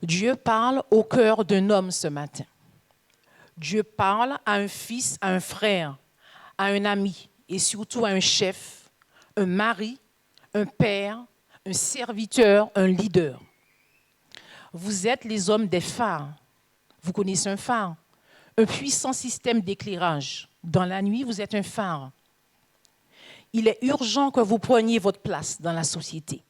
Dieu parle au cœur d'un homme ce matin. Dieu parle à un fils, à un frère, à un ami et surtout à un chef, un mari, un père, un serviteur, un leader. Vous êtes les hommes des phares. Vous connaissez un phare, un puissant système d'éclairage. Dans la nuit, vous êtes un phare. Il est urgent que vous preniez votre place dans la société.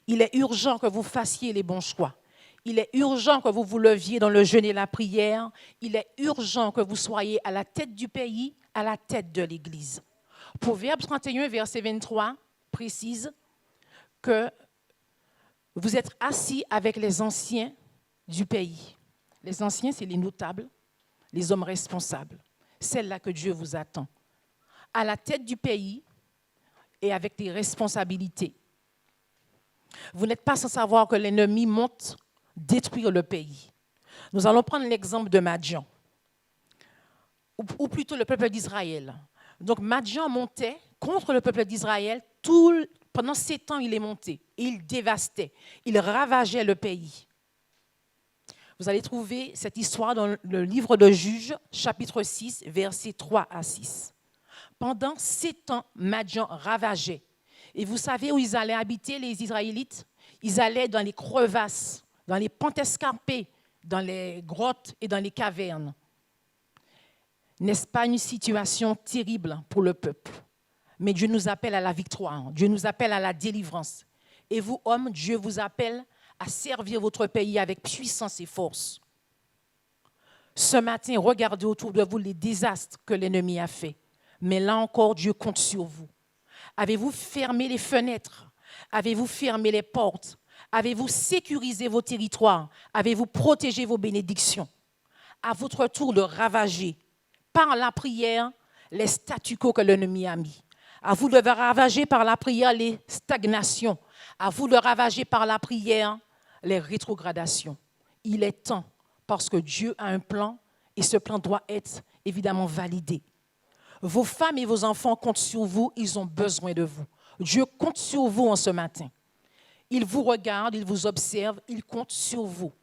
Il est urgent que vous fassiez les bons choix. Il est urgent que vous vous leviez dans le jeûne et la prière. Il est urgent que vous soyez à la tête du pays, à la tête de l'Église. Proverbe 31, verset 23, précise que vous êtes assis avec les anciens du pays. Les anciens, c'est les notables, les hommes responsables. C'est là que Dieu vous attend. À la tête du pays et avec des responsabilités. Vous n'êtes pas sans savoir que l'ennemi monte détruire le pays. Nous allons prendre l'exemple de Madian, ou plutôt le peuple d'Israël. Donc Madian montait contre le peuple d'Israël. Pendant 7 ans, il est monté. Et il dévastait. Il ravageait le pays. Vous allez trouver cette histoire dans le livre de Juges, chapitre 6, versets 3 à 6. Pendant 7 ans, Madian ravageait. Et vous savez où ils allaient habiter, les Israélites? Ils allaient dans les crevasses, dans les pentes escarpées, dans les grottes et dans les cavernes. N'est-ce pas une situation terrible pour le peuple? Mais Dieu nous appelle à la victoire, Dieu nous appelle à la délivrance. Et vous, hommes, Dieu vous appelle à servir votre pays avec puissance et force. Ce matin, regardez autour de vous les désastres que l'ennemi a faits. Mais là encore, Dieu compte sur vous. Avez-vous fermé les fenêtres? Avez-vous fermé les portes? Avez-vous sécurisé vos territoires? Avez-vous protégé vos bénédictions? À votre tour de ravager, par la prière, les statu quo que l'ennemi a mis. À vous de ravager par la prière les stagnations. À vous de ravager par la prière les rétrogradations. Il est temps, parce que Dieu a un plan et ce plan doit être évidemment validé. Vos femmes et vos enfants comptent sur vous, ils ont besoin de vous. Dieu compte sur vous en ce matin. Il vous regarde, il vous observe, il compte sur vous.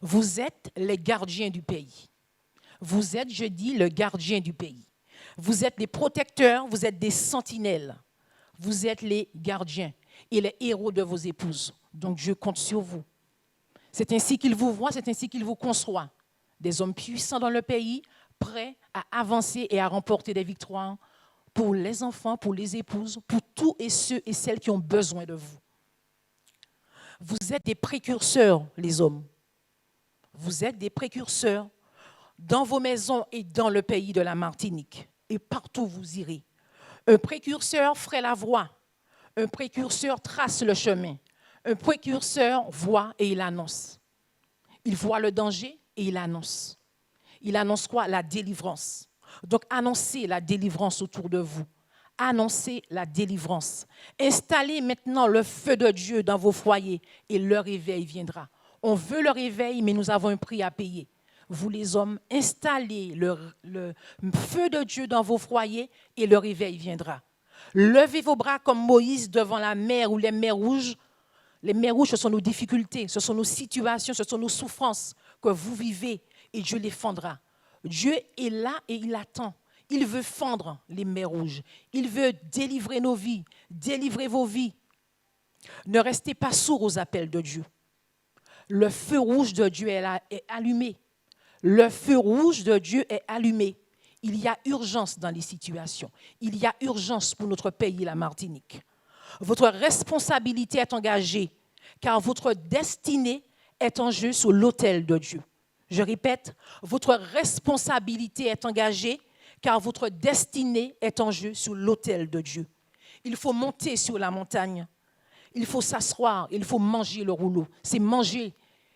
Vous êtes les gardiens du pays. Vous êtes, je dis, le gardien du pays. Vous êtes les protecteurs, vous êtes des sentinelles. Vous êtes les gardiens et les héros de vos épouses. Donc Dieu compte sur vous. C'est ainsi qu'il vous voit, c'est ainsi qu'il vous conçoit. Des hommes puissants dans le pays, prêts à avancer et à remporter des victoires pour les enfants, pour les épouses, pour tous et ceux et celles qui ont besoin de vous. Vous êtes des précurseurs, les hommes. Vous êtes des précurseurs dans vos maisons et dans le pays de la Martinique. Et partout où vous irez. Un précurseur ferait la voie. Un précurseur trace le chemin. Un précurseur voit et il annonce. Il voit le danger et il annonce. Il annonce quoi? La délivrance. Donc, annoncez la délivrance autour de vous. Annoncez la délivrance. Installez maintenant le feu de Dieu dans vos foyers et le réveil viendra. On veut le réveil, mais nous avons un prix à payer. Vous les hommes, installez le feu de Dieu dans vos foyers et le réveil viendra. Levez vos bras comme Moïse devant la mer ou les mers rouges. Les mers rouges, ce sont nos difficultés, ce sont nos situations, ce sont nos souffrances que vous vivez et Dieu les fendra. Dieu est là et il attend. Il veut fendre les mers rouges. Il veut délivrer nos vies, délivrer vos vies. Ne restez pas sourds aux appels de Dieu. Le feu rouge de Dieu est allumé. Le feu rouge de Dieu est allumé. Il y a urgence dans les situations. Il y a urgence pour notre pays, la Martinique. Votre responsabilité est engagée, car votre destinée est en jeu sur l'autel de Dieu. Je répète, votre responsabilité est engagée, car votre destinée est en jeu sur l'autel de Dieu. Il faut monter sur la montagne. Il faut s'asseoir, il faut manger le rouleau. C'est manger,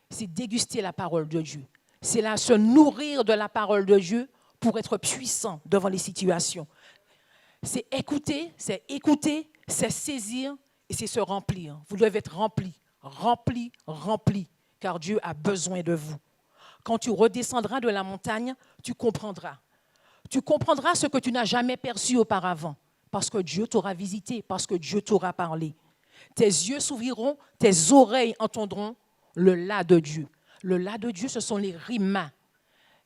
c'est déguster la parole de Dieu. C'est là se nourrir de la parole de Dieu pour être puissant devant les situations. C'est écouter, c'est saisir et c'est se remplir. Vous devez être rempli, car Dieu a besoin de vous. Quand tu redescendras de la montagne, tu comprendras. Tu comprendras ce que tu n'as jamais perçu auparavant, parce que Dieu t'aura visité, parce que Dieu t'aura parlé. Tes yeux s'ouvriront, tes oreilles entendront, le là de Dieu. Le là de Dieu, ce sont les rimas,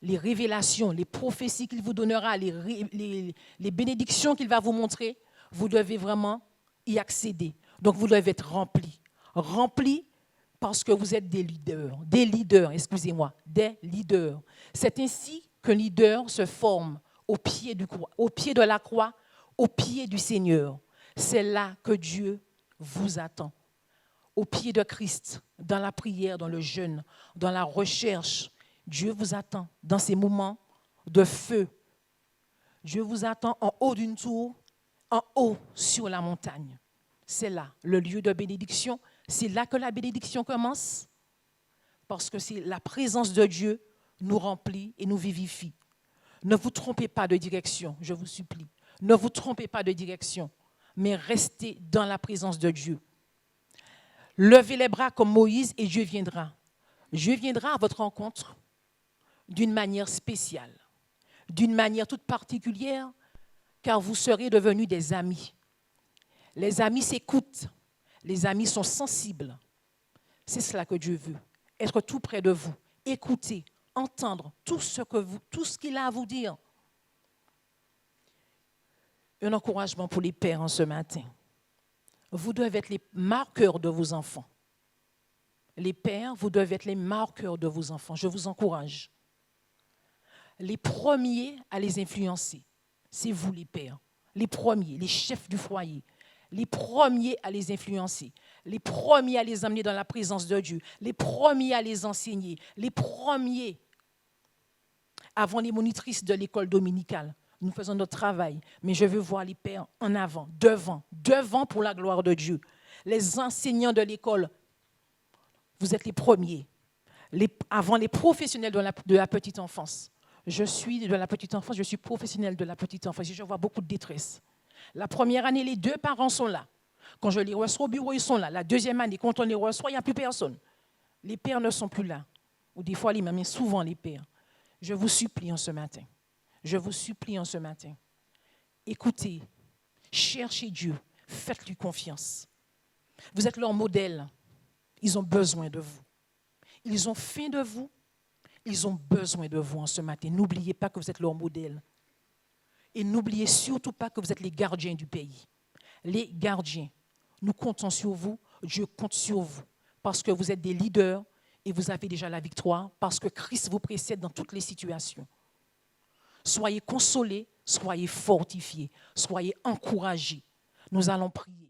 les révélations, les prophéties qu'il vous donnera, les bénédictions qu'il va vous montrer. Vous devez vraiment y accéder. Donc, vous devez être remplis. Remplis parce que vous êtes des leaders, excusez-moi, des leaders. C'est ainsi qu'un leader se forme au pied de la croix, au pied du Seigneur. C'est là que Dieu vous attend. Au pied de Christ, dans la prière, dans le jeûne, dans la recherche. Dieu vous attend dans ces moments de feu. Dieu vous attend en haut d'une tour, en haut sur la montagne. C'est là le lieu de bénédiction. C'est là que la bénédiction commence. Parce que c'est la présence de Dieu nous remplit et nous vivifie. Ne vous trompez pas de direction, je vous supplie. Ne vous trompez pas de direction, mais restez dans la présence de Dieu. Levez les bras comme Moïse et Dieu viendra. Dieu viendra à votre rencontre d'une manière spéciale, d'une manière toute particulière, car vous serez devenus des amis. Les amis s'écoutent, les amis sont sensibles. C'est cela que Dieu veut, être tout près de vous, écouter, entendre tout ce qu'il a à vous dire. Un encouragement pour les pères en ce matin. Vous devez être les marqueurs de vos enfants. Les pères, vous devez être les marqueurs de vos enfants. Je vous encourage. Les premiers à les influencer, c'est vous les pères. Les premiers, les chefs du foyer. Les premiers à les influencer. Les premiers à les amener dans la présence de Dieu. Les premiers à les enseigner. Les premiers, avant les monitrices de l'école dominicale. Nous faisons notre travail, mais je veux voir les pères en avant, devant pour la gloire de Dieu. Les enseignants de l'école, vous êtes les premiers. Avant les professionnels de la petite enfance. Je suis de la petite enfance, je suis professionnelle de la petite enfance. Je vois beaucoup de détresse. La première année, les deux parents sont là. Quand je les reçois au bureau, ils sont là. La deuxième année, quand on les reçoit, il n'y a plus personne. Les pères ne sont plus là. Ou des fois, les mamans, souvent les pères. Je vous supplie en ce matin. Je vous supplie en ce matin. Écoutez, cherchez Dieu, faites-lui confiance. Vous êtes leur modèle. Ils ont besoin de vous. Ils ont faim de vous. Ils ont besoin de vous en ce matin. N'oubliez pas que vous êtes leur modèle. Et n'oubliez surtout pas que vous êtes les gardiens du pays. Les gardiens. Nous comptons sur vous. Dieu compte sur vous. Parce que vous êtes des leaders et vous avez déjà la victoire. Parce que Christ vous précède dans toutes les situations. Soyez consolés, soyez fortifiés, soyez encouragés. Nous allons prier.